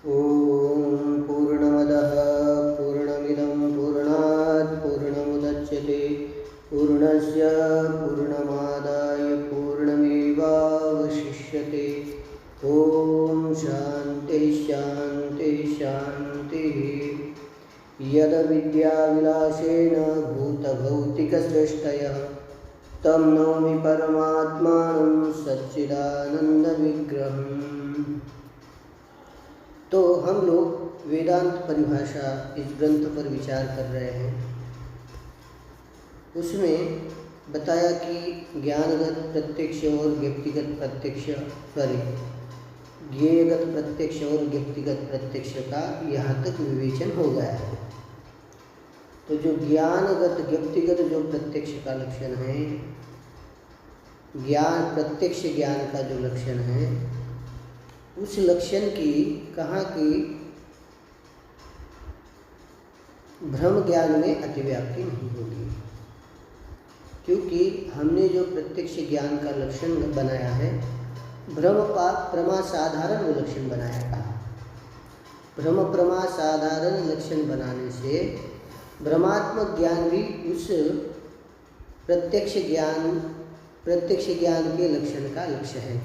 ॐ पूर्णमदः पूर्णमिदं पूर्णात् पूर्णमुदच्यते पूर्णस्य पूर्णमादाय पूर्णमेवावशिष्यते। ॐ शान्तिः शान्तिः शान्तिः। यद्विद्याविलासेन भूतभौतिकसृष्टयः तं नौमि परमात्मानं सच्चिदानन्दविग्रहम्। तो हम लोग वेदांत परिभाषा इस ग्रंथ पर विचार कर रहे हैं। उसमें बताया कि ज्ञानगत प्रत्यक्ष और व्यक्तिगत प्रत्यक्ष ज्ञेयगत प्रत्यक्ष और व्यक्तिगत प्रत्यक्ष का यहाँ तक विवेचन हो गया है। तो जो ज्ञानगत व्यक्तिगत जो प्रत्यक्ष का लक्षण है, ज्ञान प्रत्यक्ष ज्ञान का जो लक्षण है, उस लक्षण की कहाँ की भ्रम ज्ञान में अतिव्याप्ति नहीं होगी, क्योंकि हमने जो प्रत्यक्ष ज्ञान का लक्षण बनाया है, भ्रम प्रमा साधारण वो लक्षण बनाया था। भ्रम प्रमा साधारण लक्षण बनाने से भ्रमात्मक ज्ञान भी उस प्रत्यक्ष ज्ञान के लक्षण का लक्ष्य है।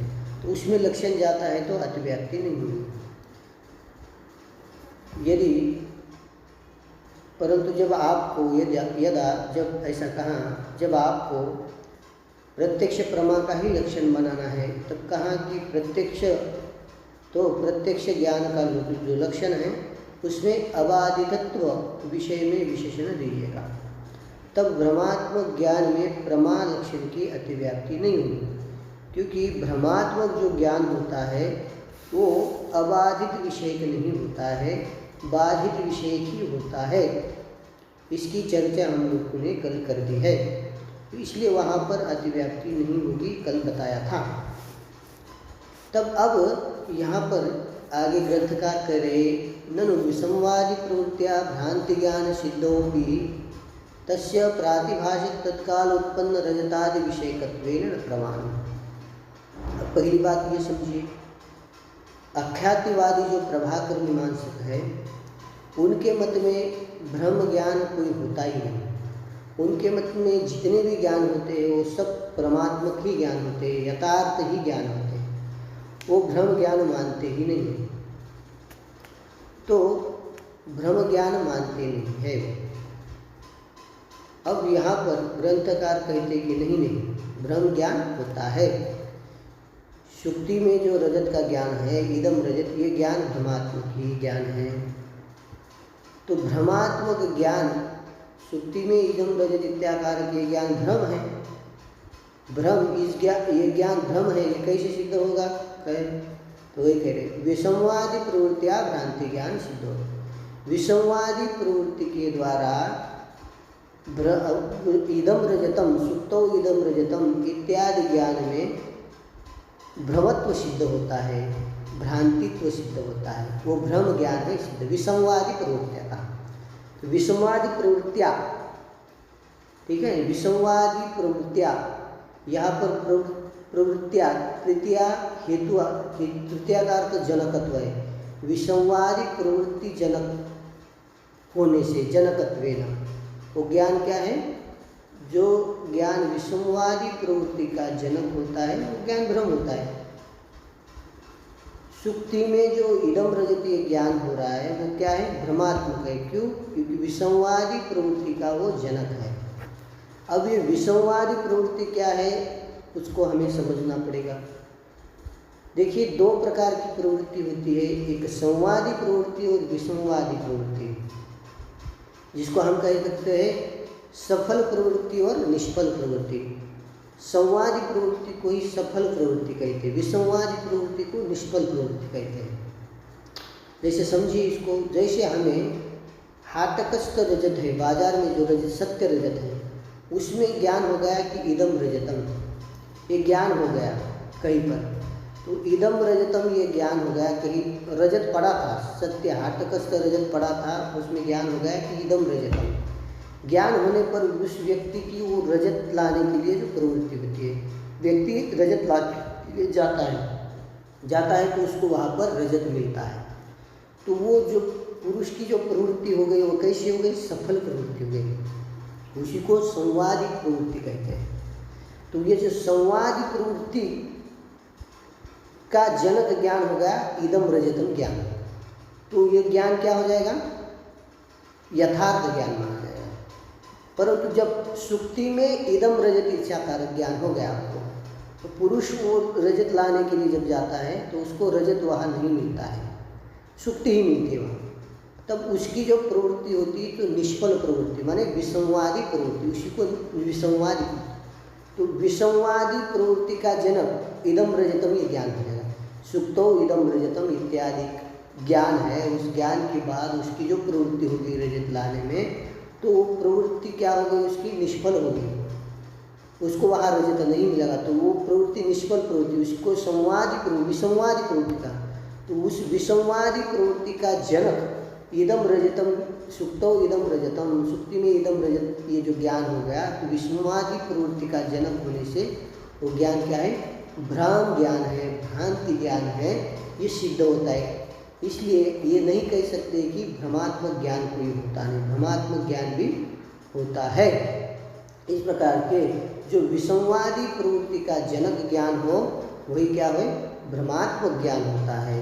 तो उसमें लक्षण जाता है तो अतिव्याप्ति नहीं होगी। यदि परंतु जब आपको जब ऐसा कहा, जब आपको प्रत्यक्ष प्रमा का ही लक्षण बनाना है, तब कहा कि प्रत्यक्ष ज्ञान का जो लक्षण है उसमें अबाधितत्व विषय में विशेषण दीजिएगा। तब भ्रमात्मक ज्ञान में प्रमा लक्षण की अतिव्याप्ति नहीं होगी, क्योंकि भ्रमात्मक जो ज्ञान होता है वो अबाधित विषयक नहीं होता है, बाधित विषयक ही होता है। इसकी चर्चा हम लोगों ने कल कर दी है, तो इसलिए वहाँ पर अतिव्याप्ति नहीं होगी, कल बताया था। तब अब यहाँ पर आगे ग्रंथकार करे, ननु विसंवादि प्रवृत्त्या भ्रांति ज्ञान सिद्धोपि तस्य प्रातिभाषिक तत्काल उत्पन्न रजतादि विषयकत्वेन न प्रमाण। पहली बात ये समझिए, अख्यातिवादी जो प्रभाकर मीमांसक है, उनके मत में भ्रम ज्ञान कोई होता ही नहीं। उनके मत में जितने भी ज्ञान होते हैं वो सब परमात्मक ही ज्ञान होते हैं, यथार्थ ही ज्ञान होते हैं, वो भ्रम ज्ञान मानते ही नहीं। तो भ्रम ज्ञान मानते नहीं है। अब यहाँ पर ग्रंथकार कहते कि नहीं, भ्रम ज्ञान होता है। सुक्ति में जो रजत का ज्ञान है, इदम रजत, ये ज्ञान भ्रमात्मक ही ज्ञान है। तो भ्रमात्मक ज्ञान सुक्ति में इदम रजत इत्याकार के ज्ञान भ्रम है। ये ज्ञान भ्रम है, ये कैसे सिद्ध होगा? कहे तो वही कह रहे, विसंवादी प्रवृत्तिया भ्रांति ज्ञान सिद्ध हो। विसंवादी प्रवृत्ति के द्वारा इदम रजतम सुक्तौ इदम रजतम इत्यादि ज्ञान में भ्रमत्व सिद्ध होता है, भ्रांतित्व सिद्ध होता है, वो भ्रम ज्ञान है सिद्ध। विसंवादी प्रवृत्तियाँ का, तो विसंवादी प्रवृत्तियाँ, ठीक है, विसंवादी प्रवृत्तियाँ, यहाँ पर प्रवृत्तियाँ तृतीया हेतु, तृतीया का अर्थ जनकत्व है। विसंवादी प्रवृत्ति जनक होने से जनकत्वेन, वो ज्ञान क्या है? जो ज्ञान विसंवादी प्रवृत्ति का जनक होता है वो ज्ञान भ्रम होता है। सुक्ति में जो इदम रजत ये ज्ञान हो रहा है वो क्या है? भ्रमात्मक है। क्यों? क्योंकि विसंवादी प्रवृत्ति का वो जनक है। अब ये विसंवादी प्रवृत्ति क्या है, उसको हमें समझना पड़ेगा। देखिए, दो प्रकार की प्रवृत्ति होती है, एक संवादी प्रवृत्ति और विसंवादी प्रवृत्ति, जिसको हम कह सकते हैं सफल प्रवृत्ति और निष्फल प्रवृत्ति। संवादी प्रवृत्ति को ही सफल प्रवृत्ति कहते हैं, विसंवादी प्रवृत्ति को निष्फल प्रवृत्ति कहते हैं। जैसे समझिए इसको, जैसे हमें हाटकस्थ रजत है, बाजार में जो रजत सत्य रजत है, उसमें ज्ञान हो गया कि इदम रजतम, ये ज्ञान हो गया कहीं पर। तो इदम रजतम ये ज्ञान हो गया, कहीं रजत पड़ा था, सत्य हाटकस्थ रजत पड़ा था, उसमें ज्ञान हो गया कि इदम रजतम। ज्ञान होने पर उस व्यक्ति की वो रजत लाने के लिए जो प्रवृत्ति होती है, व्यक्ति रजत लाने के लिए जाता है तो उसको वहाँ पर रजत मिलता है। तो वो जो पुरुष की जो प्रवृत्ति हो गई वो कैसी हो गई? सफल प्रवृत्ति हो गई। उसी को संवादी प्रवृत्ति कहते हैं। तो ये जो संवादी प्रवृत्ति का जनक ज्ञान हो गया इदम रजतम ज्ञान। तो ये ज्ञान क्या हो जाएगा? यथार्थ ज्ञान माना जाएगा। परंतु जब सुक्ति में इदम रजत इच्छाकारक ज्ञान हो गया आपको, तो पुरुष वो रजत लाने के लिए जब जाता है तो उसको रजत वहाँ नहीं मिलता है, सुक्ति ही मिलती है वहाँ। तब उसकी जो प्रवृत्ति होती है तो निष्फल प्रवृत्ति माने विसंवादी प्रवृत्ति, उसी को विसंवादी। तो विसंवादी प्रवृत्ति का जनक इदम रजतम ये ज्ञान हो जाएगा। सुक्तो इदम रजतम इत्यादि ज्ञान है। उस ज्ञान के बाद उसकी जो प्रवृत्ति होगी रजत लाने में, तो प्रवृत्ति क्या हो गई? उसकी निष्फल होगी, उसको वहाँ रजत नहीं मिलेगा, तो वो प्रवृत्ति निष्फल प्रवृत्ति, उसको संवादी प्रवृत्ति विसंवादी प्रवृत्ति का। तो उस विसंवादी प्रवृत्ति का जनक इदम रजतम, सुक्तो इदम रजतम, सुक्ति में इदम रजत ये जो ज्ञान हो गया, तो विसंवादी प्रवृत्ति का जनक होने से वो ज्ञान क्या है? भ्राम ज्ञान है, भ्रांति ज्ञान है, ये सिद्ध होता है। इसलिए ये नहीं कह सकते कि भ्रमात्मक ज्ञान कोई होता नहीं, भ्रमात्मक ज्ञान भी होता है। इस प्रकार के जो विसंवादी प्रवृत्ति का जनक ज्ञान हो वही क्या है? भ्रमात्मक ज्ञान होता है।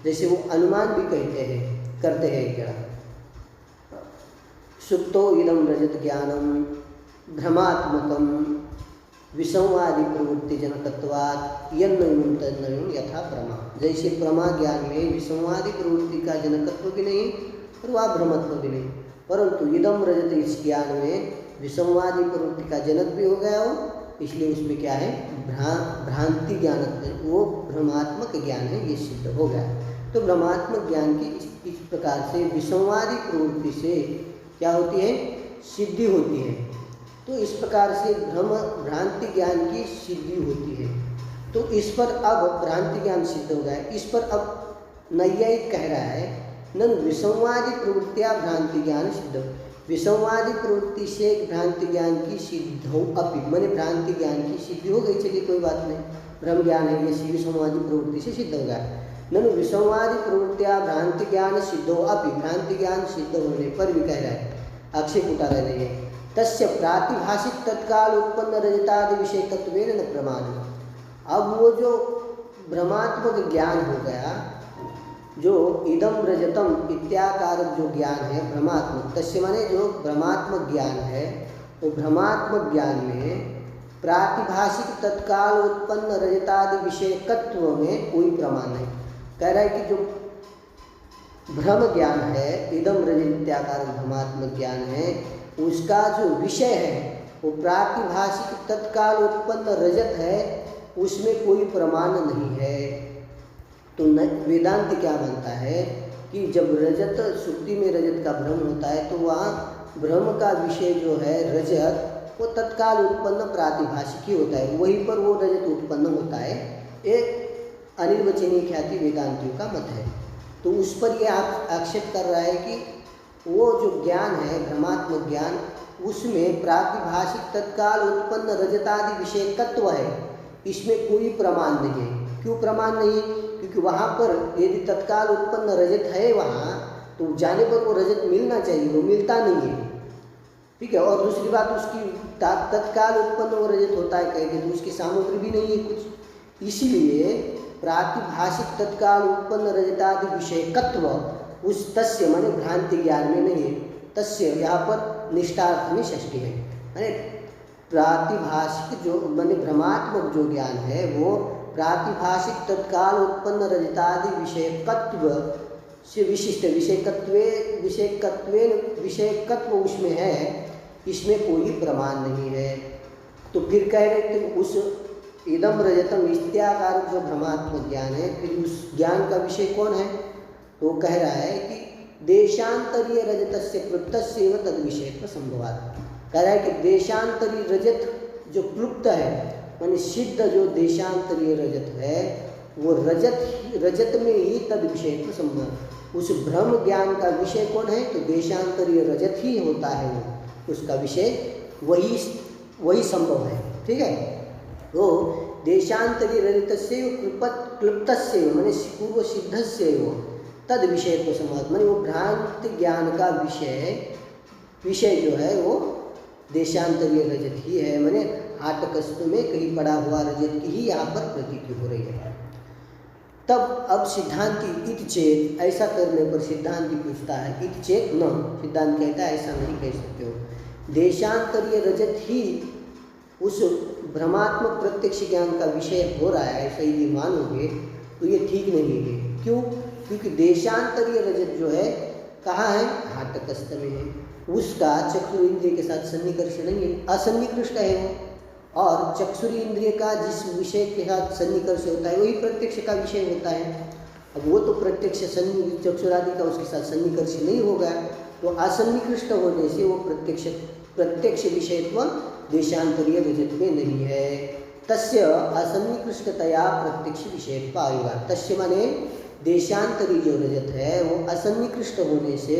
जैसे वो अनुमान भी करते हैं क्या? सुप्तो इदम रजत ज्ञानम भ्रमात्मकम विसंवादी प्रवृत्ति जनकत्वात् यन्नयं तन्नयं यथा प्रमा। जैसे प्रमा ज्ञान में विसंवादी प्रवृत्ति का जनकत्व भी नहीं और वह भ्रमत्व भी नहीं, परंतु इदम रजत इस ज्ञान में विसंवादी प्रवृत्ति का जनक भी हो गया हो, इसलिए उसमें क्या है? भ्रांति ज्ञान, वो भ्रमात्मक ज्ञान है, ये सिद्ध हो गया। तो भ्रमात्मक ज्ञान की इस प्रकार से विसंवादी प्रवृत्ति से क्या होती है? सिद्धि होती है। तो इस प्रकार से भ्रांति ज्ञान की सिद्धि होती है। तो इस पर अब भ्रांति ज्ञान सिद्ध हो गया। इस पर अब नैयायिक कह रहा है नन विसंवादी प्रवृत्तियाँ भ्रांति ज्ञान सिद्ध। विसंवादी प्रवृत्ति से भ्रांति ज्ञान की सिद्ध हो अपि, मैंने भ्रांति ज्ञान की सिद्धि हो गई, चलिए कोई बात नहीं, भ्रम ज्ञान है ये विसंवादी प्रवृत्ति से सिद्ध हो गया। ननु विसंवादी प्रवृत्तियाँ भ्रांति ज्ञान सिद्धो अपि, भ्रांति ज्ञान सिद्ध होने पर भी कह रहा है, आक्षेप उठा रहे हैं, तस्य प्रातिभाषिक तत्काल उत्पन्न रजतादि विषयकत्वेन न प्रमाण। अब वो जो भ्रमात्मक ज्ञान हो गया, जो इदम रजतम इत्याकारक जो ज्ञान है भ्रमात्मक, तस्य माने जो भ्रमात्मक ज्ञान है, वो भ्रमात्मक ज्ञान में प्रातिभाषिक तत्काल उत्पन्न रजतादि विषयकत्व में कोई प्रमाण नहीं। कह रहा है कि जो भ्रम ज्ञान है, इदम रजत इत्याकारक भ्रमात्मक ज्ञान है, उसका जो विषय है वो प्रातिभाषिक तत्काल उत्पन्न रजत है, उसमें कोई प्रमाण नहीं है। तो वेदांत क्या मानता है कि जब रजत सुक्ति में रजत का भ्रम होता है तो वहाँ भ्रम का विषय जो है रजत, वो तत्काल उत्पन्न प्रातिभाषिक ही होता है, वहीं पर वो रजत उत्पन्न होता है। एक अनिर्वचनीय ख्याति वेदांतियों का मत है। तो उस पर ये आक्षेप कर रहा है कि वो जो ज्ञान है भ्रमात्मक ज्ञान, उसमें प्रातिभाषिक तत्काल उत्पन्न रजतादि विषयकत्व है, इसमें कोई प्रमाण नहीं है। क्यों प्रमाण नहीं? क्योंकि वहाँ पर यदि तत्काल उत्पन्न रजत है वहाँ, तो जाने पर वो रजत मिलना चाहिए, वो मिलता नहीं है, ठीक है। और दूसरी बात, उसकी तत्काल उत्पन्न वो रजत होता है कहते, तो उसकी सामग्री भी नहीं है कुछ। इसीलिए प्रातिभाषिक तत्काल उत्पन्न रजतादि विषयकत्व उस तस्य माने भ्रांति ज्ञान में नहीं है। तस्य यहाँ पर निष्ठार्थ में षष्ठी है, माने प्रातिभाषिक जो माने भ्रमात्मक जो ज्ञान है वो प्रातिभाषिक तत्काल उत्पन्न रजतादि विषयकत्व से विशिष्ट विषयकत्व उसमें है, इसमें कोई प्रमाण नहीं है। तो फिर कह रहे कि उस इदम रजतम इत्याकार जो भ्रमात्मक ज्ञान है, फिर उस ज्ञान का विषय कौन है? तो कह रहा है कि देशांतरीय रजतस्य क्लुप्तस्य एव तद विषयत्व संभवात्। कह रहा है कि देशांतरीय रजत जो क्लुप्त है, माने सिद्ध जो देशांतरीय रजत है, वो रजत में ही तद विषयत्व संभव। उस भ्रम ज्ञान का विषय कौन है? तो देशांतरीय रजत ही होता है, वो उसका विषय वही संभव है, ठीक है। तो देशांतरीय रजतस्य क्लुप्तस्य माने पूर्व सिद्धस्य तद विषय को समाज माने वो भ्रांति ज्ञान का विषय जो है वो देशांतरीय रजत ही है, माने आटकस्त में कहीं पड़ा हुआ रजत की ही यहाँ पर प्रतीति हो रही है। तब अब सिद्धांति इत चेत, ऐसा करने पर सिद्धांति पूछता है इत चेत न, सिद्धांत कहता है ऐसा नहीं कह सकते हो, देशांतरीय रजत ही उस भ्रमात्मक प्रत्यक्ष ज्ञान का विषय हो रहा है, ऐसा यदि मानोगे तो ये ठीक नहीं है। क्यों? क्योंकि देशांतरीय रजत जो है कहाँ है? हाटकस्त में है, उसका चक्षु इंद्रिय के साथ सन्निकर्ष नहीं है, असन्निकृष्ट है वो। और चक्षुरी इंद्रिय का जिस विषय के साथ सन्निकर्ष होता है वही प्रत्यक्ष का विषय होता है। अब वो तो प्रत्यक्ष चक्षुरादि का उसके साथ सन्निकर्ष नहीं होगा, तो असन्निकृष्ट होने से वो प्रत्यक्ष विषयत्व देशांतरीय रजत में नहीं है। तस्य असन्निकृष्टतया प्रत्यक्ष विषयत्व आएगा। तस्य माने देशांतरी जो रजत है वो असन्निकृष्ट होने से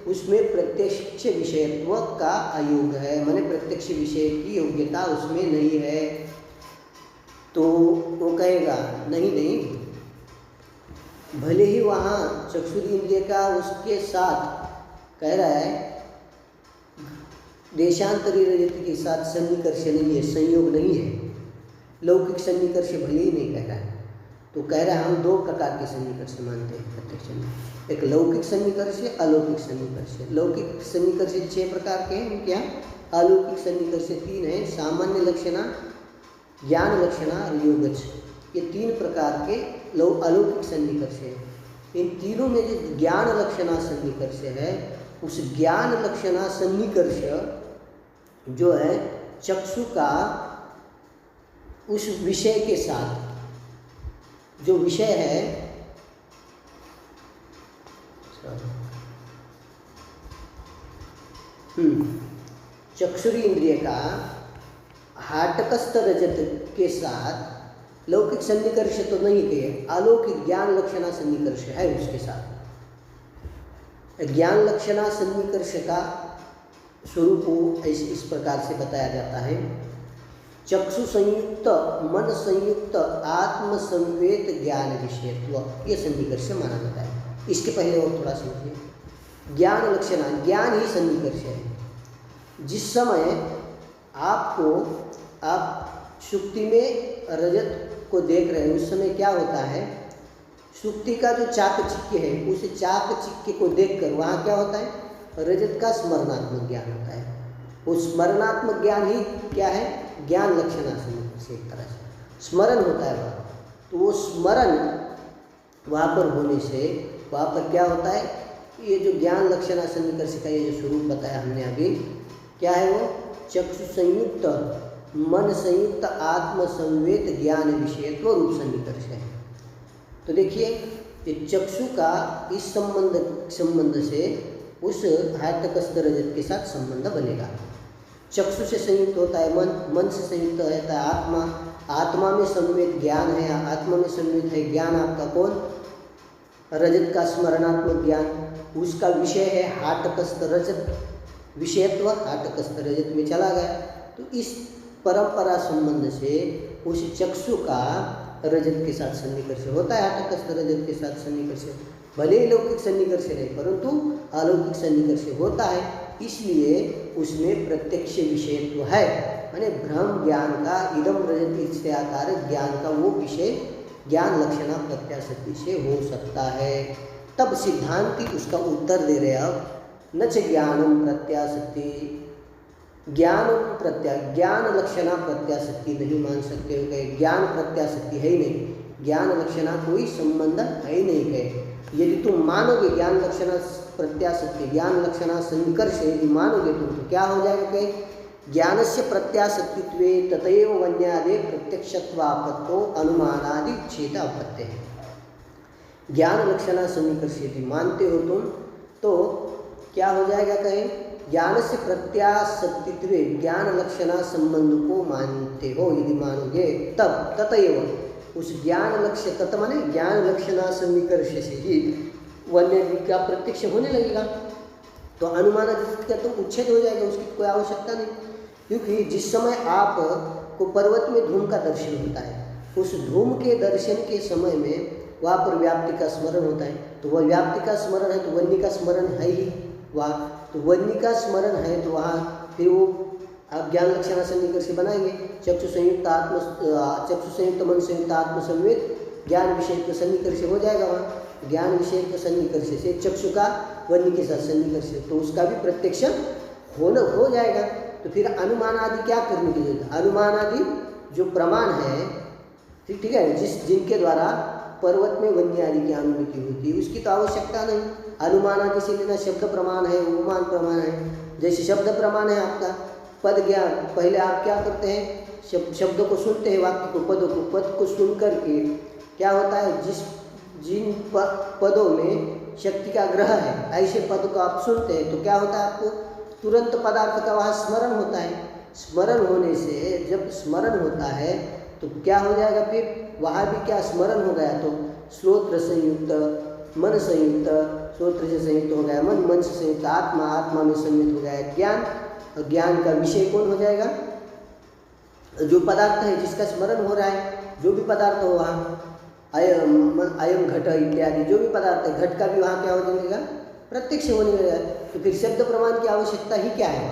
उसमें प्रत्यक्ष विषयत्व का अयोग है, माने प्रत्यक्ष विषय की योग्यता उसमें नहीं है। तो वो कहेगा नहीं, भले ही वहाँ चक्षुरी इंद्रिय का उसके साथ कह रहा है देशांतरी रजत के साथ सन्निकर्ष नहीं है, संयोग नहीं है, लौकिक सन्निकर्ष भले ही नहीं कह रहा है, तो कह रहा है हम दो प्रकार के सन्निकर्ष मानते हैं प्रत्यक्ष में, एक लौकिक सन्निकर्ष, अलौकिक सन्निकर्ष। लौकिक सन्निकर्ष 6 प्रकार के हैं क्या? अलौकिक सन्निकर्ष 3 है, सामान्य लक्षणा, ज्ञान लक्षणा और योगज, ये 3 प्रकार के अलौकिक सन्निकर्ष हैं। इन तीनों में जो ज्ञान लक्षणा सन्निकर्ष है, उस ज्ञान लक्षणा सन्निकर्ष जो है चक्षु का उस विषय के साथ, जो विषय है चक्षुरी इंद्रिय का हाटकस्त रजत के साथ लौकिक सन्निकर्ष तो नहीं कहे, अलौकिक ज्ञान लक्षणा सन्निकर्ष है उसके साथ। ज्ञान लक्षणा सन्निकर्ष का स्वरूप इस प्रकार से बताया जाता है। चक्षु संयुक्त मन संयुक्त आत्म संवेद ज्ञान विषयत्व, ये सन्निकर्ष माना जाता है। इसके पहले और थोड़ा समझिए, ज्ञान लक्षणा, ज्ञान ही सन्निकर्ष है। जिस समय आप सुक्ति में रजत को देख रहे हैं, उस समय क्या होता है, सुक्ति का जो चाकचिक्य है, उस चाकचिक्य को देखकर वहाँ क्या होता है, रजत का स्मरणात्मक ज्ञान होता है। वो स्मरणात्मक ज्ञान ही क्या है, ज्ञान लक्षणा से एक तरह से स्मरण होता है वहाँ। तो वो स्मरण वहाँ पर होने से वहाँ पर क्या होता है, ये जो ज्ञान लक्षणा सन्निकर्ष का ये जो स्वरूप बताया हमने अभी, क्या है वो, चक्षु संयुक्त मन संयुक्त आत्म संवेद ज्ञान विषयत्व रूप सन्निकर्ष है। तो देखिए ये चक्षु का इस संबंध से उस हाटकस्त रजत के साथ संबंध बनेगा। चक्षु से संयुक्त होता है मन, मन से संयुक्त रहता है आत्मा, आत्मा में संवेद ज्ञान है, आत्मा में संवेद है ज्ञान आपका कौन, रजत का स्मरणात्मक ज्ञान, उसका विषय है हाटकस्त रजत, विषयत्व हाटकस्त रजत में चला गया। तो इस परंपरा संबंध से उस चक्षु का रजत के साथ सन्निकर्ष होता है, हाटकस्त रजत के साथ सन्निकर्ष, भले ही लौकिक सन्निकर्ष नहीं परंतु अलौकिक सन्निकर्ष होता है, इसलिए उसमें प्रत्यक्ष विषयत्व है, माने ब्रह्म ज्ञान का इदम रजत इत्याकार ज्ञान का वो विषय ज्ञान लक्षणा प्रत्याशक्ति से हो सकता है। तब सिद्धांति उसका उत्तर दे रहे, अब न च ज्ञानम प्रत्याशक्ति, ज्ञान लक्षणा प्रत्याशक्ति नहीं मान सकते हो गए, ज्ञान प्रत्याशक्ति है ही नहीं, ज्ञान लक्षणा कोई संबंध है ही नहीं गए। यदि तुम मानोगे ज्ञान लक्षणा प्रत्याशक्ति, ज्ञान लक्षणा सन्निकर्ष यदि मानोगे तुम, तो क्या हो जाएगा कि ज्ञान से प्रत्याशक्तित्वे ततएव वन्यादे प्रत्यक्षत्वापत्तो अनुमानादि छेद अपत्य है। ज्ञान लक्षणा सन्निकर्ष यदि मानते हो तुम तो क्या हो जाएगा, कहें ज्ञान से प्रत्याशक्तित्वे ज्ञान लक्षणा संबंध को मानते हो यदि मानोगे, तब ततएव उस ज्ञान लक्ष्य तत् माने ज्ञान लक्षणा सन्निकर्ष से ही वन्य का प्रत्यक्ष होने लगेगा, तो अनुमान का तो उच्छेद हो जाएगा, उसकी कोई आवश्यकता नहीं। क्योंकि जिस समय आप को पर्वत में धूम का दर्शन होता है, उस धूम के दर्शन के समय में वहाँ पर व्याप्ति का स्मरण होता है। तो वह व्याप्ति का स्मरण है तो वन्य का स्मरण है ही वहाँ, तो वन्य का स्मरण है तो वहाँ फिर वो आप ज्ञान लक्षणा सन्निकर्ष से बनाएंगे। चक्षु संयुक्त मन संयुक्त आत्म संवेद ज्ञान विषय का सन्निकर्ष हो जाएगा वहाँ। ज्ञान विषय का सन्निकर्ष से चक्षु का वन्य के साथ सन्निकर्ष तो उसका भी प्रत्यक्ष हो जाएगा। तो फिर अनुमान आदि क्या करने की जरूरत है? अनुमान आदि जो प्रमाण है ठीक है, जिनके द्वारा पर्वत में वन्य आदि की अनुभूति होती है उसकी तो आवश्यकता नहीं। अनुमान आदि से लेना शब्द प्रमाण है, उपमान प्रमाण है। जैसे शब्द प्रमाण है आपका पद ज्ञान, पहले आप क्या करते हैं शब्दों को सुनते हैं, वाक्य को पद को सुन करके क्या होता है जिन पदों में शक्ति का ग्रह है ऐसे पद को आप सुनते हैं तो क्या होता है आपको तुरंत पदार्थ का वहाँ स्मरण होता है। स्मरण होने से जब स्मरण होता है तो क्या हो जाएगा फिर वहाँ भी क्या स्मरण हो गया तो श्रोत्र संयुक्त मन संयुक्त, श्रोत्र से संयुक्त हो गया मन से संयुक्त आत्मा में संयुक्त हो गया ज्ञान, और ज्ञान का विषय कौन हो जाएगा? जो पदार्थ है जिसका स्मरण हो रहा है, जो भी पदार्थ हो वहाँ अयम घट इत्यादि जो भी पदार्थ है घट का भी वहाँ क्या हो जाएगा प्रत्यक्ष होने लगेगा। तो फिर शब्द प्रमाण की आवश्यकता ही क्या है?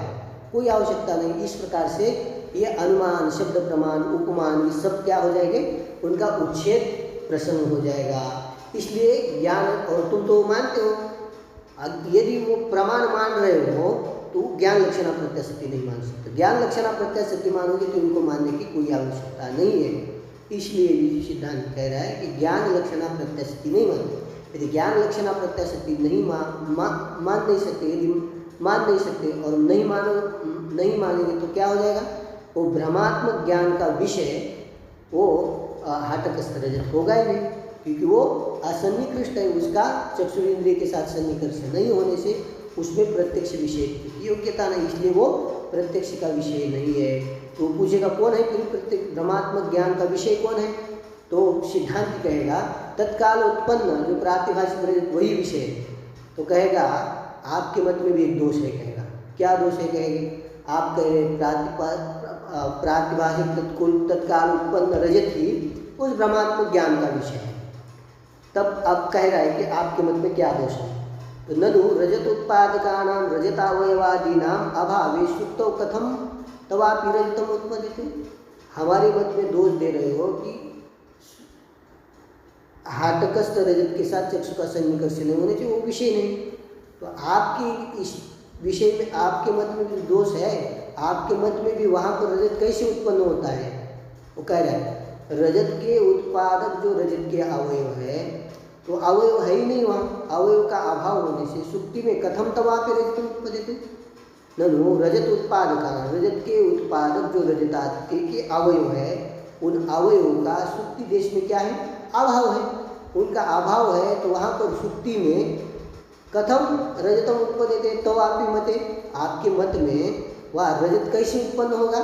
कोई आवश्यकता नहीं। इस प्रकार से ये अनुमान शब्द प्रमाण उपमान ये सब क्या हो जाएंगे उनका उच्छेद प्रसन्न हो जाएगा। इसलिए ज्ञान और तुम तो मानते हो, यदि वो प्रमाण मान रहे हो तो ज्ञान लक्षणा प्रत्याशक्ति नहीं मान सकते। ज्ञान लक्षणा प्रत्याशक्ति मानोगे तो उनको मानने की कोई आवश्यकता नहीं है। इसलिए विधि सिद्धांत कह रहा है कि ज्ञान लक्षणा प्रत्याशक्ति नहीं मानते। यदि ज्ञान लक्षणा प्रत्याशक्ति नहीं मान नहीं सकते, यदि मान नहीं सकते और नहीं मानेंगे तो क्या हो जाएगा? वो भ्रमात्मक ज्ञान का विषय वो हाटकस्थ रजत होगा ही नहीं, क्योंकि वो असन्निकृष्ट है। उसका चक्षु इंद्रिय के साथ सन्निकर्ष नहीं होने से उसमें प्रत्यक्ष विषय की योग्यता नहीं, इसलिए वो प्रत्यक्ष का विषय नहीं है। तो पूछेगा कौन है फिर प्रत्यक्ष भ्रमात्मक ज्ञान का विषय कौन है? तो सिद्धांत कहेगा तत्काल उत्पन्न जो प्रातिभाषिक रजत वही विषय है। तो कहेगा आपके मत में भी एक दोष है। कहेगा क्या दोष है? कहेंगे आप कह रहे प्रातिभाषिक तत्काल उत्पन्न रजत ही उस भ्रमात्मक ज्ञान का विषय है। तब अब कह रहा है कि आपके मत में क्या दोष है? तो ननु रजत उत्पादकानां रजतावयवादीनां अभावे सुप्तौ कथम तवापि रजतम उत्पद्यते। हमारे मत में दोष दे रहे हो कि हाटकस्थ रजत के साथ चक्षु का सन्निकर्ष नहीं होने चाहिए, वो विषय नहीं। तो आपकी इस विषय में आपके मत में भी दोष है। आपके मत में भी वहाँ पर रजत कैसे उत्पन्न होता है? वो कह रहा है रजत के उत्पादक जो रजत के अवयव है तो अवयव है ही नहीं वहाँ। अवयव का अभाव होने से सुक्ति में कथम तवापि रजतम उत्पद्यते। ननु रजत उत्पादका रजत के उत्पादक जो रजतादि के अवयव है उन अवयवों का सुक्ति देश में क्या है? अभाव है। उनका अभाव है तो वहाँ पर सुक्ति में कथम रजतम उत्पद्यते तवापि मते, आपके मत में वह रजत कैसे उत्पन्न होगा?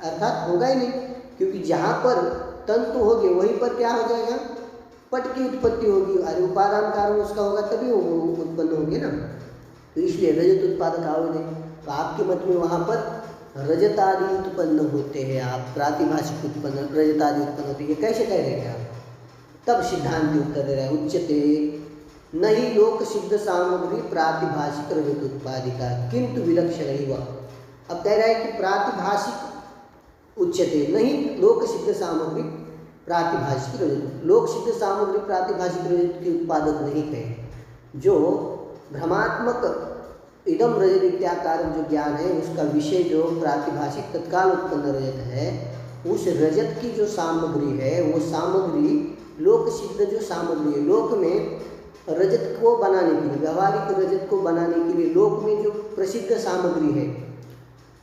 अर्थात होगा ही नहीं, क्योंकि जहाँ पर तंतु होंगे वहीं पर क्या हो जाएगा? पट की उत्पत्ति होगी। अरे उपादान कारण उसका होगा तभी वो उत्पन्न होंगे ना। तो इसलिए रजत उत्पादक अवयव नहीं। तो आपके मत में वहाँ पर रजतादि उत्पन्न होते हैं, आप प्रातिभाषिक उत्पन्न रजतादि उत्पन्न होते हैं, ये कैसे कह रहे हैं आप? तब सिद्धांत उत्तर दे रहा है उच्यते नहीं लोक सिद्ध सामग्री प्रातिभाषिक रजत उत्पादिका किंतु विलक्षण ही वह। अब कह रहा है कि प्रातिभाषिक उच्यते नहीं लोक सिद्ध सामग्री प्रातिभाषिक रजत, लोक सिद्ध सामग्री प्रातिभाषिक रजत के उत्पादक नहीं कहे। जो भ्रमात्मक इदम रजत इत्याकार जो ज्ञान है उसका विषय जो प्रातिभाषिक तत्काल उत्पन्न रजत है, उस रजत की जो सामग्री है वो सामग्री लोक सिद्ध जो सामग्री है, लोक में रजत को बनाने के लिए व्यावहारिक रजत को बनाने के लिए लोक में जो प्रसिद्ध सामग्री है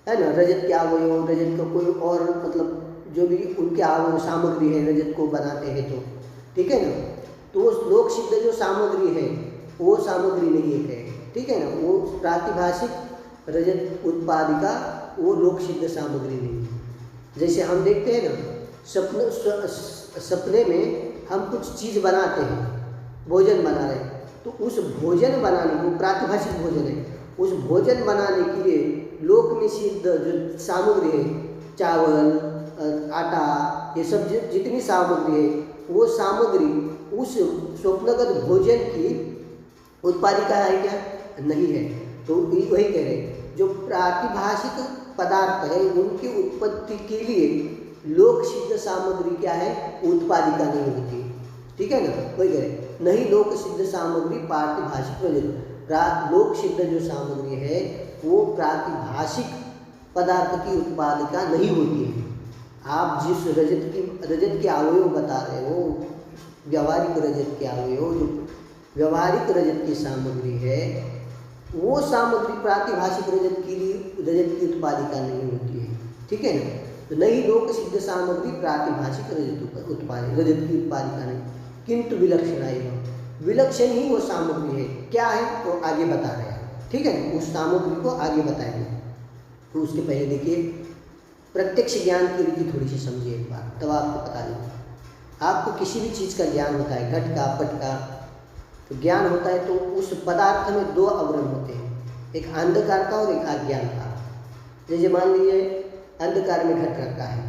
ना, रजत के अवयव रजत का कोई और मतलब जो भी उनके अवयव सामग्री है रजत को बनाते हैं तो ठीक है ना। तो उस लोक सिद्ध जो सामग्री है वो सामग्री नहीं है कहे, ठीक है ना। वो प्रातिभाषिक रजत उत्पादिका वो लोक सिद्ध सामग्री नहीं है। जैसे हम देखते हैं ना सपने में हम कुछ चीज़ बनाते हैं, भोजन बना रहे हैं, तो उस भोजन बनाने वो प्रातिभाषिक भोजन है, उस भोजन बनाने के लिए लोक में सिद्ध जो सामग्री है चावल आटा ये सब जितनी सामग्री है वो सामग्री उस स्वप्नगत भोजन की उत्पादिका है क्या? नहीं है। तो वही कह रहे हैं, जो प्रातिभाषिक पदार्थ है उनकी उत्पत्ति के लिए लोक सिद्ध सामग्री क्या है? उत्पादिका नहीं होती। ठीक है ना? वही कह रहे हैं, नहीं लोक सिद्ध सामग्री प्रातिभाषिक प्रयोजन। लोक सिद्ध जो सामग्री है वो प्रातिभाषिक पदार्थ की उत्पादिका नहीं होती है। आप जिस रजत के अवयव बता रहे हो, व्यवहारिक रजत के अवयव, जो व्यवहारिक रजत की सामग्री है, वो सामग्री प्रातिभाषिक रजत की उत्पादिका नहीं होती है। ठीक है ना? तो नहीं लोक सिद्ध सामग्री प्रातिभाषिक रजत की उत्पादिका नहीं, किंतु विलक्षण एवं विलक्षण ही वो सामग्री है। क्या है? तो आगे बता रहे हैं। ठीक है ना? उस सामग्री को आगे बताएंगे। तो उसके पहले देखिए, प्रत्यक्ष ज्ञान की रीति थोड़ी सी समझिए एक बार, तब आपको पता लगेगा। आपको किसी भी चीज़ का ज्ञान होता है, घट का, पट का, तो ज्ञान होता है तो उस पदार्थ में दो आवरण होते हैं, एक अंधकार का और एक अज्ञान का। जैसे मान लीजिए अंधकार में घट रखा है,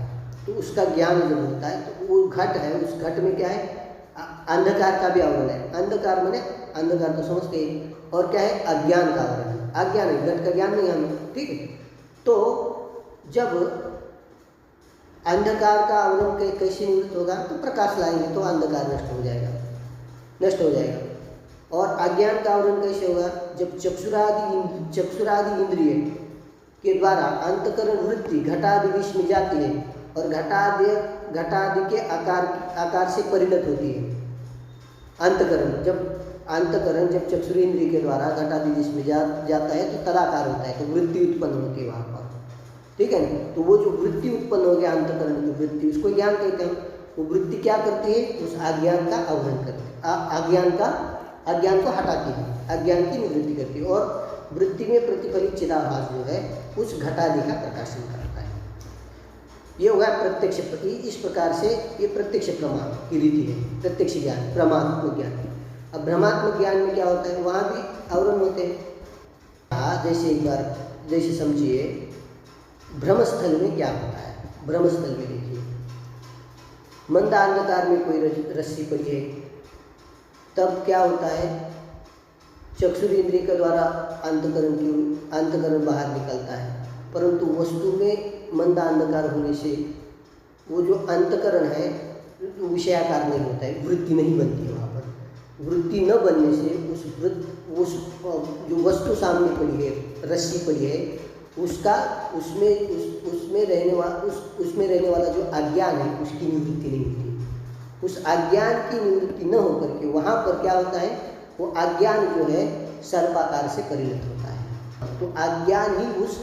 तो उसका ज्ञान जब होता है तो वो घट है, उस घट में क्या है? अंधकार का भी आवरण है। अंधकार माने अंधकार तो समझते हैं, और क्या है? अज्ञान का आवरण है। अज्ञान है, घट का ज्ञान नहीं हमें। ठीक है? तो जब अंधकार का आवरण कैसे निवृत्त होगा? तो प्रकाश लाएंगे तो अंधकार नष्ट हो जाएगा। और अज्ञान का आवरण कैसे होगा? जब चक्षुरादि इंद्रिय के द्वारा अंतकरण वृत्ति घटादि विष में जाती है और घटादि के आकार से परिणत होती है। अंतकरण जब चक्षुरेंद्रिय के द्वारा घटादि विष में जाता है तो तदाकार होता है, तो वृत्ति उत्पन्न होती है वहाँ पर। ठीक है ना? तो वो जो वृत्ति उत्पन्न हो गया, अंतकरण की वृत्ति, उसको ज्ञान कहते हैं। वो वृत्ति क्या करती है? उस अज्ञान का आवरण करती है, अज्ञान को हटाती है, अज्ञान की निवृत्ति करती है, और वृत्ति में प्रतिफलित चिदाभास जो है उस घटादि का प्रकाशन करता है। ये होगा प्रत्यक्ष। इस प्रकार से ये प्रत्यक्ष प्रमाण की रीति है, प्रत्यक्ष ज्ञान, प्रमात्मक ज्ञान। अब भ्रमात्मक ज्ञान में क्या होता है? वहाँ भी आवरण होते हैं। जैसे समझिए, भ्रमस्थल में क्या होता है? भ्रमस्थल में देखिए, मंदांधकार में कोई रस्सी पड़ी है, तब क्या होता है? चक्षुरेंद्रिय के द्वारा अंतकरण बाहर निकलता है, परंतु वस्तु में मंदांधकार होने से वो जो अंतकरण है विषयाकार नहीं होता है, वृत्ति नहीं बनती है। वहाँ पर वृत्ति न बनने से उस जो वस्तु सामने पड़ी है, रस्सी पड़ी है, उसमें रहने वाला जो अज्ञान है उसकी निवृत्ति नहीं होती। उस अज्ञान की निवृत्ति न होकर के वहाँ पर क्या होता है? वो अज्ञान जो है सर्पाकार से परिणत होता है। तो अज्ञान ही उस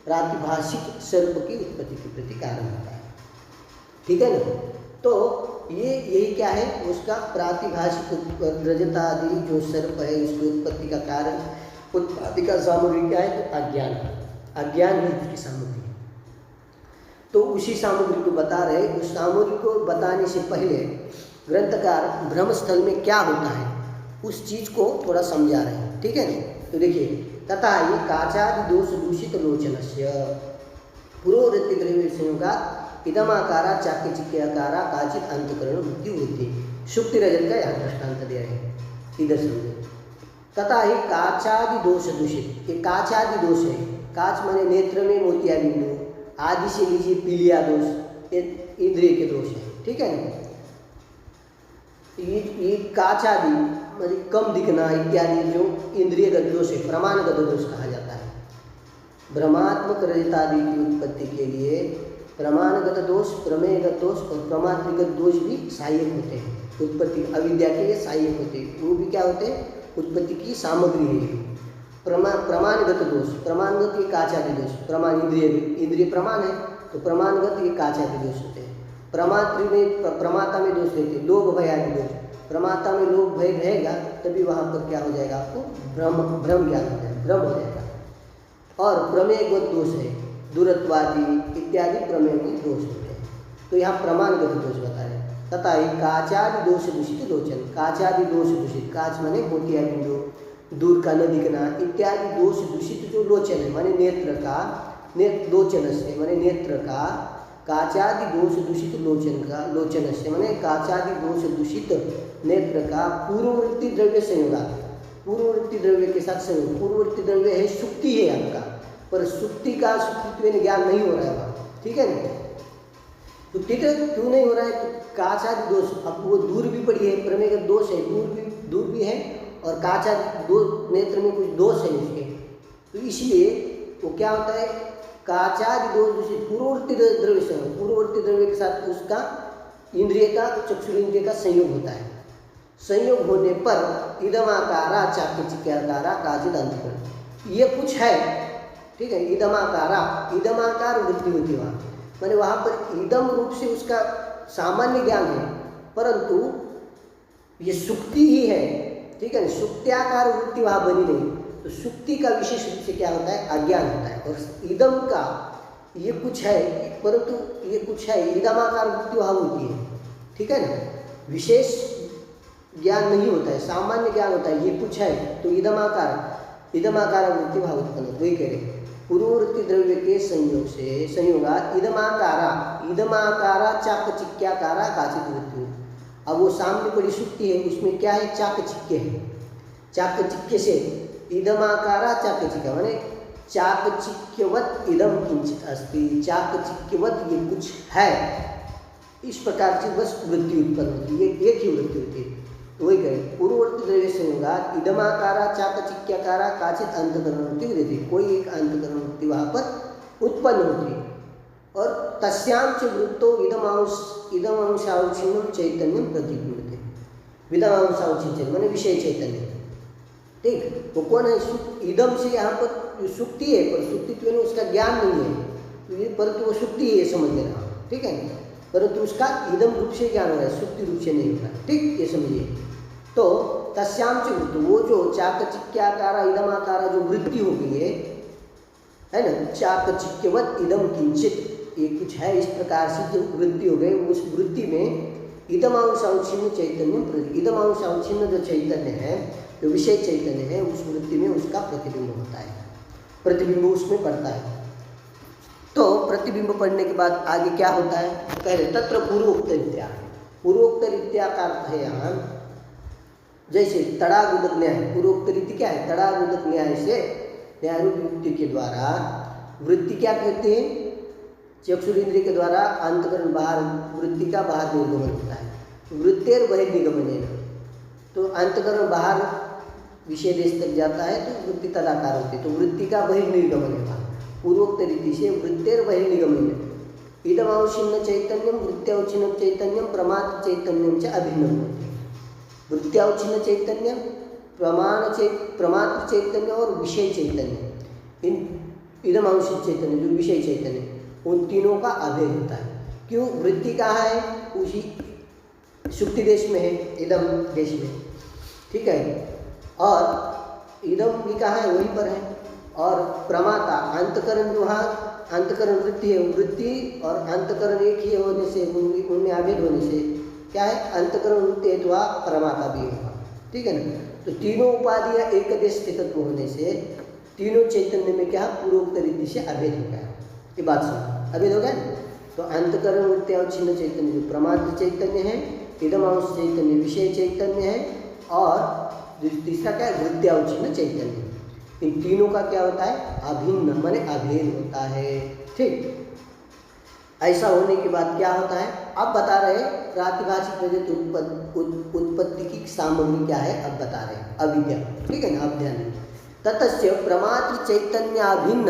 प्रातिभाषिक सर्प की उत्पत्ति के प्रति कारण होता है। ठीक है ना? तो यही क्या है? उसका प्रातिभाषिक रजतादि जो सर्प है उसकी उत्पत्ति का कारण, उत्पत्ति का सामग्री क्या है? तो अज्ञान ही उसकी सामग्री है। तो उसी सामग्री को बता रहे। उस सामग्री को बताने से पहले ग्रंथकार भ्रमस्थल में क्या होता है उस चीज़ को थोड़ा समझा रहे हैं। ठीक है ना? तो देखिए, तथा ये काचादि दोष दूषित लोचनस्य पुरोवृत्ति द्रव्य संयोगात् इदमाकारा चाक्य चिक्याकारा काचित अंतकरण वृत्ति होती। शुक्ति रजत का यहाँ दृष्टांत दिया है, इधर समझे। तथा ही काचादि दोष दूषित, ये काचादि दोष है। काच माने नेत्र में मोतिया बिंदु, आदि से लीजिए पीलिया दोष, ये इंद्रिय के दोष है। ठीक है ना? ये काचादि मतलब कम दिखना इत्यादि जो इंद्रियगत दोष है, प्रमाणगत दोष कहा जाता है। भ्रमात्मक रजतादि की उत्पत्ति के लिए प्रमाणगत दोष, प्रमेयगत दोष और प्रमात्रिगत दोष भी सहायक होते हैं। उत्पत्ति अविद्या के लिए सहायक होते हैं। वो भी क्या होते हैं? उत्पत्ति की सामग्री है। प्रमाणगत दोष, प्रमाणगत ये काचादि दोष, प्रमाण इंद्रिय प्रमाण है, तो प्रमाणगत ये काचादि दोष होते हैं। प्रमात्र में, प्रमाता में दोष रहते हैं, लोभ भय आदि दोष। प्रमाता में लोभ भय रहेगा तभी वहाँ पर क्या हो जाएगा? आपको भ्रम ज्ञान हो जाएगा, भ्रम हो जाएगा। और प्रमेयगत दोष है, दूरत्वादि इत्यादि प्रमेय में दोष होते हैं। तो यहाँ प्रमाणगत दोष बता रहे हैं। तथा ही काचादि दोष दूषित लोचन, काचादि दोष दूषित, काच माने मोतिया बिंदु, दूर का न दिखना इत्यादि दोष दूषित जो लोचन है माने नेत्र का, लोचन से माने नेत्र का, काचादि दोष दूषित लोचन से माने काचादि दोष दूषित नेत्र का पूर्ववर्ती द्रव्य संयोग, पूर्ववर्ती द्रव्य के साथ संयोग। पूर्ववर्ती द्रव्य है सुक्ति है आपका, पर सुक्ति का सुक्तित्व ज्ञान नहीं हो रहा है वहाँ, ठीक है ना। तो क्यों नहीं हो रहा है? तो काचादि दोष, अब वो दूर भी पड़ी है, प्रमेय का दोष है, दूर भी है, और काचादि दो नेत्र में कुछ दोष है उसके, तो इसलिए वो क्या होता है, काचादि दोष दूषित पूर्ववर्ती द्रव्य से, पूर्ववर्ती द्रव्य के साथ उसका इंद्रिय का, चक्षुरेंद्रिय का संयोग होता है। संयोग होने पर इदमाकारा चाक्यचिक्याकारा काचिद अंतकरण, ये कुछ है, ठीक है। इदमाकार वृत्ति होती है वहाँ, माने वहाँ पर इदम रूप से उसका सामान्य ज्ञान है, परंतु ये सुक्ति ही है, ठीक है। सुक्त्याकार वृत्ति वहाँ बनी नहीं, तो सुक्ति का विशेष रूप से क्या होता है, अज्ञान होता है। और इदम का ये कुछ है, परंतु ये कुछ है, इदमाकार वृत्ति वहाँ होती है, ठीक है ना। विशेष ज्ञान नहीं होता है, सामान्य ज्ञान होता है, ये कुछ है, तो इदमाकार वृत्ति वहाँ उत्पन्न होती है। वही कह रहे पूर्ववृत्ति द्रव्य के संयोग से संयोगा इदमाकारा चाकचिक्याकारा काचित वृत्ति। अब वो सामने पड़ी सुक्ति है, उसमें क्या है, चाकचिक्य है। चाकचिक्य से इदमाकारा चाकचिक्य, माने चाकचिक्यवत इदम किंचित अस्ति, चाकचिक्यवत ये कुछ है, इस प्रकार से बस वृत्ति उत्पन्न होती है, एक ही वृत्ति होती है। तो वही कहें पूर्ववर्ती द्रव्य संयोगा इदमाकारा चाकचिक्याकारा काचित अंतकरण वृत्ति विद्यते, कोई एक अंतकरण वृत्ति वहाँ पर उत्पन्न होती है। और तस्यां च वृत्तो इदमांशावच्छिन्नं चैतन्यम प्रतिबिंबते, विदमांशावच्छिन्न माने विषय चैतन्य, ठीक। वो कौन है, इदम से यहाँ पर सुक्ति है, पर सुक्तित्व में उसका ज्ञान नहीं है, परंतु वो सुक्ति है समझ लेना, ठीक है, परंतु उसका इदम रूप से ज्ञान हो रहा है, सुक्ति रूप से नहीं हो रहा, ठीक, ये समझिए। तो तस्याम च वृत्ति, वो जो चाकचिक्याकारा इदमाकारा जो वृत्ति हो गई है ना, चाकचिक्यवत इदम किंचित, ये कुछ है, इस प्रकार से जो वृत्ति हो गई, उस वृत्ति में इदमांशावच्छिन्न चैतन्य, इदमांशावच्छिन्न जो चैतन्य है, जो विषय चैतन्य है, उस वृत्ति में उसका प्रतिबिंब होता है, प्रतिबिंब उसमें पड़ता है। तो प्रतिबिंब पढ़ने के बाद आगे क्या होता है, कह रहे तत्र पूर्वोक्त रीत्या, पूर्वोक्त रीत्या का अर्थ है यहाँ जैसे तड़ागुदक न्याय, पूर्वोक्त रीति क्या है, तड़ागुदक न्याय से न्यायरूप युक्ति के द्वारा वृत्ति क्या कहते हैं, चक्षुरेंद्रिय के द्वारा अंतकरण बाहर, वृत्ति का बाहर निर्गमन होता है, वृत्तेर बहिर्निगमन, तो अंतकरण बाहर विषय देश तक जाता है तो वृत्ति तदाकार होती है, तो वृत्ति का बहिर्निगमन है। पूर्वोक्त रीति से वृत्तेर बहिर्निगमन, इदमावच्छिन्न चैतन्यम वृत्त्यावच्छिन्न चैतन्यम प्रमात्र चैतन्यम च अभिन्नम होती, वृत्त्यावच्छिन्न चैतन्य, प्रमात्र चैतन्य और विषय चैतन्य, इन इदमावच्छिन्न चैतन्य जो विषय चैतन्य, उन तीनों का अभेद होता है। क्यों, वृत्ति कहाँ है, उसी सुक्ति देश में है, इदम देश में, ठीक है, और इदम भी कहाँ है, वहीं पर है। और प्रमाता अंतकरण जो वहाँ अंतकरण वृत्ति है, वृत्ति और अंतकरण एक ही होने से, उनमें अभेद होने से क्या है, अंतकरण वृत्ति है तो वहाँ प्रमाता भी होगा, ठीक है ना। तो तीनों उपाधियाँ एक देश स्थितत्व होने से तीनों चैतन्य में क्या पूर्वोक्त रीति से अभेद हो गया, ये बात सुनो, अभेद हो गया ना। तो अंतकरण वृत्त्यावच्छिन्न चैतन्य जो प्रमात्र चैतन्य है, इदमांश चैतन्य विषय चैतन्य है, और तीसरा क्या है, वृत्त्यावच्छिन्न चैतन्य। इन तीनों का क्या होता है, अभिन्न माने अभेद होता है, ठीक। ऐसा होने के बाद क्या होता है, अब बता रहे प्रातिभाषिक रजत उत्पत्ति की सामग्री क्या है, अब बता रहे हैं, अविद्या, ठीक है ना, अब ध्यान दें। ततस्य प्रमात्र चैतन्याभिन्न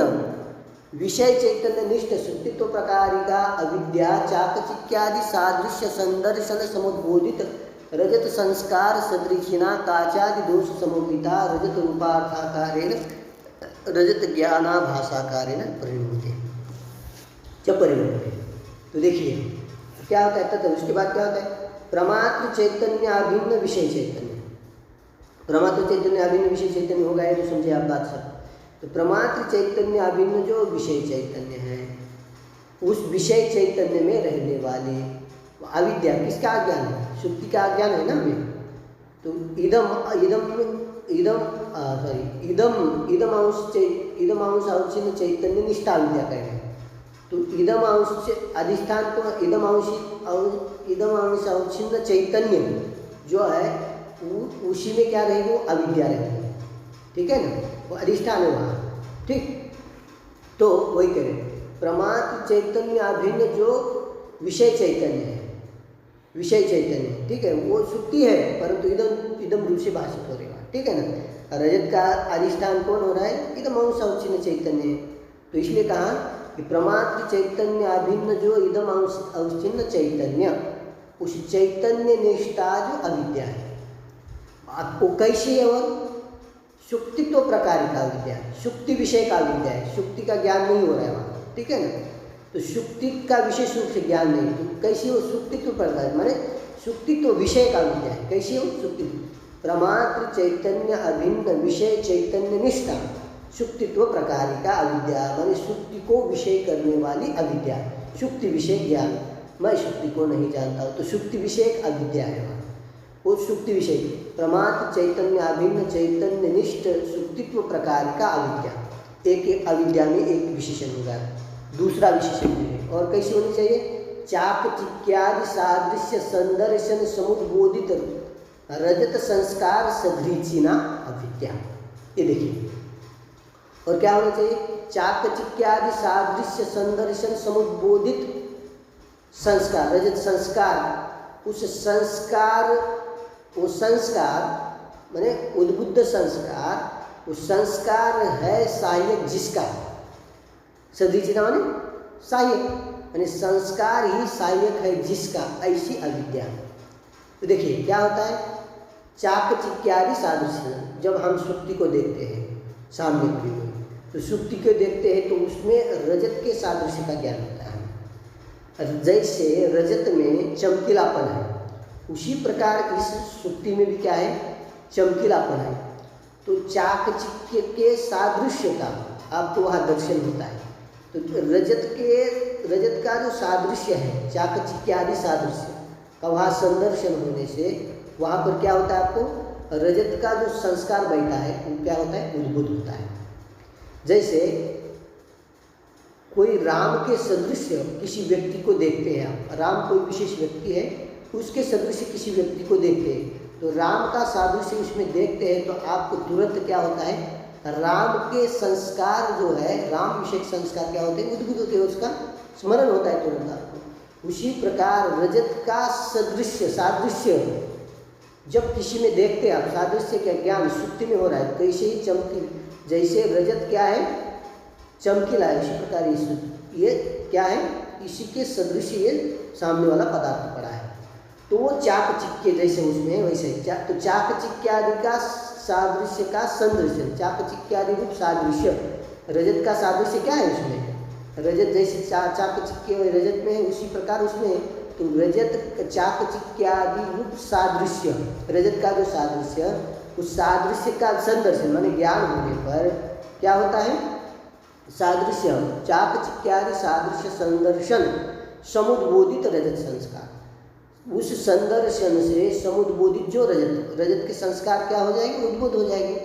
विषय चैतन्य निष्ठ सुक्तित्व प्रकारिका अविद्या चाकचिक्यादि सादृश्य संदर्शन समुद्बोधित रजत संस्कार सदृशिना काचादि दोष समोपिता रजत रूपार्थाकारेण रजत ज्ञानाभासाकारेण परिणमते च परिणमते। तो देखिए क्या होता है, तथा उसके बाद क्या होता है, प्रमात्र चैतन्य अभिन्न विषय चैतन्य, प्रमात्र चैतन्य अभिन्न विषय चैतन्य हो गया, तो समझे आप बात सब। तो प्रमात्र चैतन्य अभिन्न जो विषय चैतन्य है, उस विषय चैतन्य में रहने वाली अविद्या, किसका अज्ञान है, शुक्ति का अज्ञान है ना हमें। तो इदमांश अवच्छिन्न चैतन्य निष्ठा विद्या कह रहे हैं। तो इदमांश से अधिष्ठान को इदमांश अवच्छिन्न चैतन्य जो है उसी में क्या रहेगी, वो अविद्या रहेगी, ठीक है ना, वो अधिष्ठान है वहाँ, ठीक। तो वही करें, प्रमात्र चैतन्य अभिन्न जो विषय चैतन्य है, विषय चैतन्य, ठीक है, वो सुक्ति है, परंतु इदम रूप से भाषित हो रहेगा, ठीक है ना। रजत का अधिष्ठान कौन हो रहा है, इदम अंश अवच्छिन्न चैतन्य है। तो इसलिए कहा कि प्रमात्र चैतन्य अभिन्न जो इदम अंश अवच्छिन्न चैतन्य, उस चैतन्य निष्ठा जो अविद्या है, आपको कैसी है, और सुक्तित्व प्रकार का विद्या है, सुक्ति विषय का विद्या है, सुक्ति का ज्ञान नहीं हो रहा है वहाँ, ठीक है ना। तो सुक्ति का विशेष रूप से ज्ञान नहीं, तो कैसी हो, सुक्तित्व प्रकार, माने सुक्तित्व विषय का विद्या है, कैसी हो, सुक्ति प्रमात्र चैतन्य अभिन्न विषय चैतन्य निष्ठा सुक्तित्व प्रकार का अविद्या, माने सुक्ति को विषय करने वाली अविद्या, सुक्ति विषय ज्ञान, मैं सुक्ति को नहीं जानता हूँ, तो सुक्ति विषय अविद्या है वहाँ, वो सुक्ति विषय प्रमात्र चैतन्य अभिन्न चैतन्य निष्ठ सुक्तित्व प्रकार का अविद्या, एक अविद्या में एक विशेषण होगा, दूसरा विशेषण है, और कैसी होनी चाहिए, चाकचिक्यादि सादृश्य संदर्शन समुद्बोधित रजत संस्कार सदृचिना अविद्या, ये देखिए। और क्या होना चाहिए, चाकचिक्यादि सादृश्य संदर्शन समुद्बोधित संस्कार, रजत संस्कार, उस संस्कार, वो संस्कार माने उद्बुद्ध संस्कार, वो संस्कार है सहायक जिसका, सदृचिना माने सहायक, माने संस्कार ही सहायक है जिसका, ऐसी अविद्या। तो देखिए क्या होता है, चाकचिक्यादि सादृश्य, जब हम सुक्ति को देखते हैं सामने खड़ी हुई, तो सुक्ति को देखते हैं तो उसमें रजत के सादृश्य का ज्ञान होता है, जैसे रजत में चमकीलापन है, उसी प्रकार इस सुक्ति में भी क्या है, चमकीलापन है। तो चाकचिक्य के सादृश्य का आपको वहाँ दर्शन होता है, तो रजत का जो सादृश्य है, चाकचिक्यादि सादृश्य का वहाँ संदर्शन होने से वहाँ पर क्या होता है, आपको रजत का जो संस्कार बैठा है वो क्या होता है, उद्भुत होता है। जैसे कोई राम के सदृश्य किसी व्यक्ति को देखते हैं आप, राम कोई विशेष व्यक्ति है, उसके सदृश्य किसी व्यक्ति को देखते हैं, तो राम का सादृश्य उसमें देखते हैं, तो आपको तुरंत क्या होता है, राम के संस्कार जो है, राम विषयक संस्कार क्या होते हैं, उद्भुत होते हैं, उसका स्मरण होता है तुरंत आपको। उसी प्रकार रजत का सदृश्य सादृश्य जब किसी में देखते हैं आप, सादृश्य का ज्ञान सुक्ति में हो रहा है, तो ऐसे ही चमकी, जैसे रजत क्या है, चमकीला है, इसी प्रकार ये क्या है, इसी के सदृश ये सामने वाला पदार्थ पड़ा है, तो वो चाकचिक्य जैसे उसमें वैसे ही तो चाकचिक्यादि का सादृश्य का संदृश्य, चाकचिक्यादि रूप सादृश्य, रजत का सादृश्य क्या है उसमें, रजत जैसे चाकचिक्य रजत में है, उसी प्रकार उसमें तो रजत चाकचिक्यादि रूप सादृश्य, रजत का जो सादृश्य, उस सादृश्य का संदर्शन माने ज्ञान होने पर क्या होता है, सादृश्य चाकचिक्यादि सादृश्य संदर्शन समुद्बोधित रजत संस्कार, उस संदर्शन से समुद्बोधित जो रजत के संस्कार क्या हो जाएंगे, उद्बोध हो जाएंगे,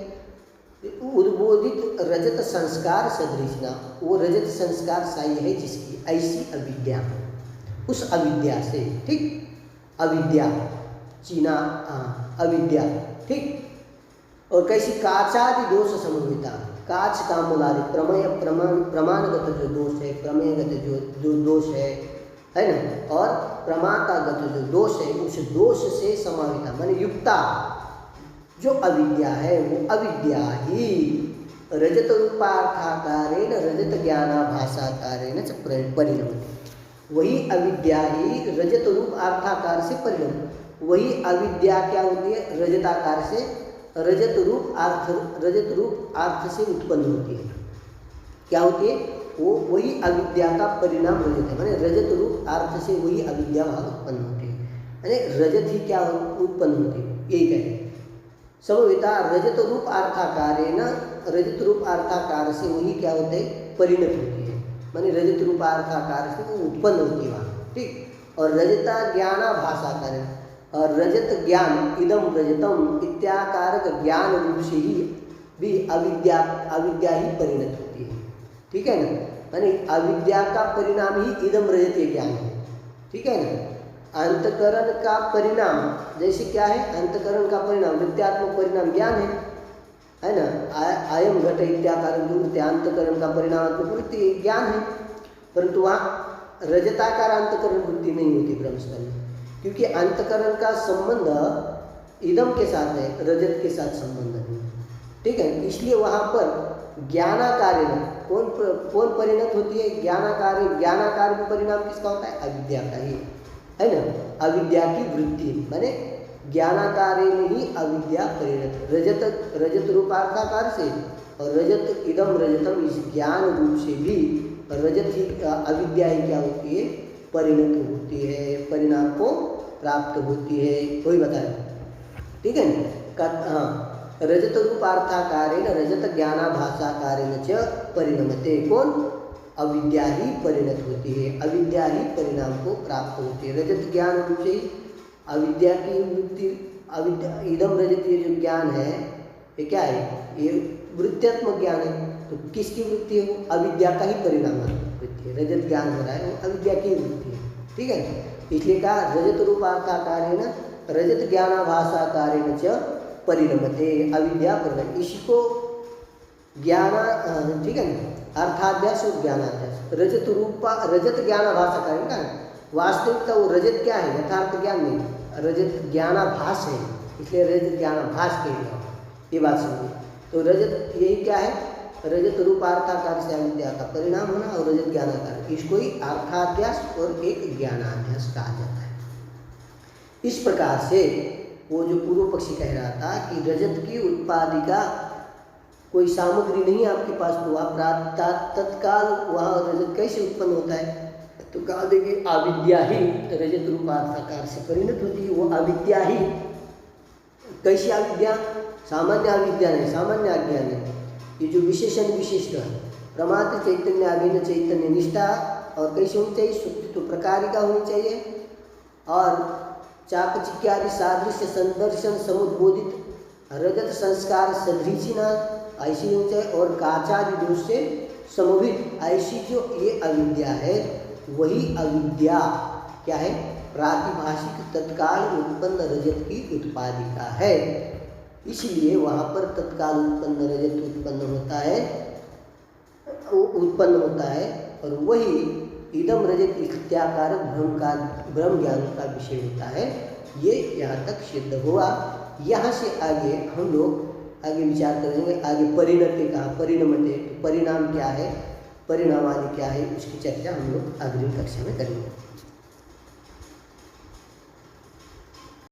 उद्बोधित रजत संस्कार सदृशना, वो रजत संस्कार सही है जिसकी, ऐसी अविद्या, उस अविद्या से, ठीक, अविद्या चीना अविद्या, ठीक। और कैसी काचादि दोष समन्विता, काच का मूलादि प्रमेय प्रमाणगत जो दोष है, प्रमेयगत जो दोष है ना, और प्रमातागत जो दोष है, उस दोष से समाविता माने युक्ता जो अविद्या है, वो अविद्या ही रजत रूपार्थाकारेण रजत ज्ञानाभासाकारेण च परिणमति, वही अविद्या ही रजत रूप अर्थाकार से परिणम, वही अविद्या क्या होती है, रजताकार से रजत रूप अर्थ से उत्पन्न होती है, क्या होती है, वो वही अविद्या का परिणाम रजत है, माने रजत रूप अर्थ से वही अविद्या वहाँ उत्पन्न होती है, यानी रजत ही क्या उत्पन्न होती है, यही कहें समवेता रजत रूप अर्थाकारेण, रजत रूप अर्थाकार से वही क्या होते हैं, परिणत होती है, माने रजत रूप अर्थाकार से वो उत्पन्न होती है वहाँ, ठीक। और रजता ज्ञानाभासाकार, और रजत ज्ञान इदम रजतम इत्याकारक ज्ञान रूप से ही भी अविद्या ही परिणत होती है, ठीक है ना, यानी अविद्या का परिणाम ही इदम रजत ज्ञान है, ठीक है ना। अंतकरण का परिणाम, जैसे क्या है, अंतकरण का परिणाम वृत्त्यात्मक परिणाम ज्ञान है ना। अयम घट इत्याकार निवृत्ति अंतकरण का परिणामात्मक वृत्ति ज्ञान है, परंतु वहाँ रजताकार अंतकरण वृत्ति नहीं होती ब्रह्मस्थल में, क्योंकि अंतकरण का संबंध इदम के साथ है, रजत के साथ संबंध नहीं, ठीक है। इसलिए वहाँ पर ज्ञानाकार्य में कौन परिणत होती है, ज्ञानाकार्य में परिणाम किसका होता है, अविद्या का ही है ना। अविद्या की वृत्ति माने ज्ञानाकार्य में ही अविद्या परिणत, रजत रूपार्थाकार से, और रजत इदम रजतम इस ज्ञान रूप से भी रजत ही अविद्या ही क्या होती है, परिणत होती है, परिणाम को प्राप्त होती है, कोई बताए, ठीक है ना। हाँ, रजत रूपार्थाकारेण रजत ज्ञानाभासाकारेण च परिणमते, कौन, अविद्या ही परिणत होती है, अविद्या ही परिणाम को प्राप्त होती है। रजत ज्ञान रूप से ही अविद्या की वृत्ति, अविद्या इदम रजत ये जो ज्ञान है ये क्या है, ये वृत्त्यात्मक ज्ञान है, तो किसकी वृत्ति है, वो अविद्या का ही परिणामात्मक वृत्ति है। रजत ज्ञान हो रहा है वो अविद्या की वृत्ति है, ठीक है। इसलिए कहा रजत रूपार्थाकारेण रजत ज्ञानाभासाकारेण च परिणमते, अविद्या परिणाम, इसी को ज्ञान, ठीक है ना, अर्थाध्यास और ज्ञानाध्यास। रजत ज्ञानाभासाकारेण का वास्तविकता वो रजत क्या है, यथार्थ ज्ञान नहीं, रजत ज्ञानाभास है, इसलिए रजत ज्ञानाभास कह दिया, ये बात समझिए। तो रजत यही क्या है, रजत रूपार्थाकार से अविद्या का परिणाम होना, और रजत ज्ञानाकार, इसको ही अर्थाध्यास और एक ज्ञानाध्यास कहा जाता है। इस प्रकार से वो जो पूर्व पक्षी कह रहा था कि रजत की उत्पादिका कोई सामग्री नहीं आपके पास, तो वहाँ तत्काल वहाँ रजत कैसे उत्पन्न होता है, तो कहा देखिए अविद्या ही रजत रूपार्थाकार से परिणत होती है, वो अविद्या ही, कैसी अविद्या, सामान्य अविद्या नहीं, सामान्य अज्ञान है, ये जो विशेषण विशिष्ट है, प्रमात्र चैतन्य अभिन्न चैतन्य निष्ठा, और कैसे होनी चाहिए, सुप्तित्व प्रकारिका होनी चाहिए, और चाकचिक्यादि सादृश्य संदर्शन समुद्बोधित रजत संस्कार सदृचिना ऐसी होनी चाहिए, और काचादि दोष से समभित, ऐसी जो ये अविद्या है वही अविद्या क्या है, प्रातिभाषिक तत्काल उत्पन्न रजत की उत्पादिका है। इसलिए वहाँ पर तत्काल उत्पन्न रजत उत्पन्न होता है, और वही इदम रजत इत्याकार ब्रह्म ज्ञान का विषय होता है। ये यहाँ तक सिद्ध हुआ। यहाँ से आगे हम लोग आगे विचार करेंगे, आगे परिणति कहा, परिणमते, तो परिणाम क्या है, परिणाम आदि क्या है, उसकी चर्चा हम लोग अगली कक्षा में करेंगे।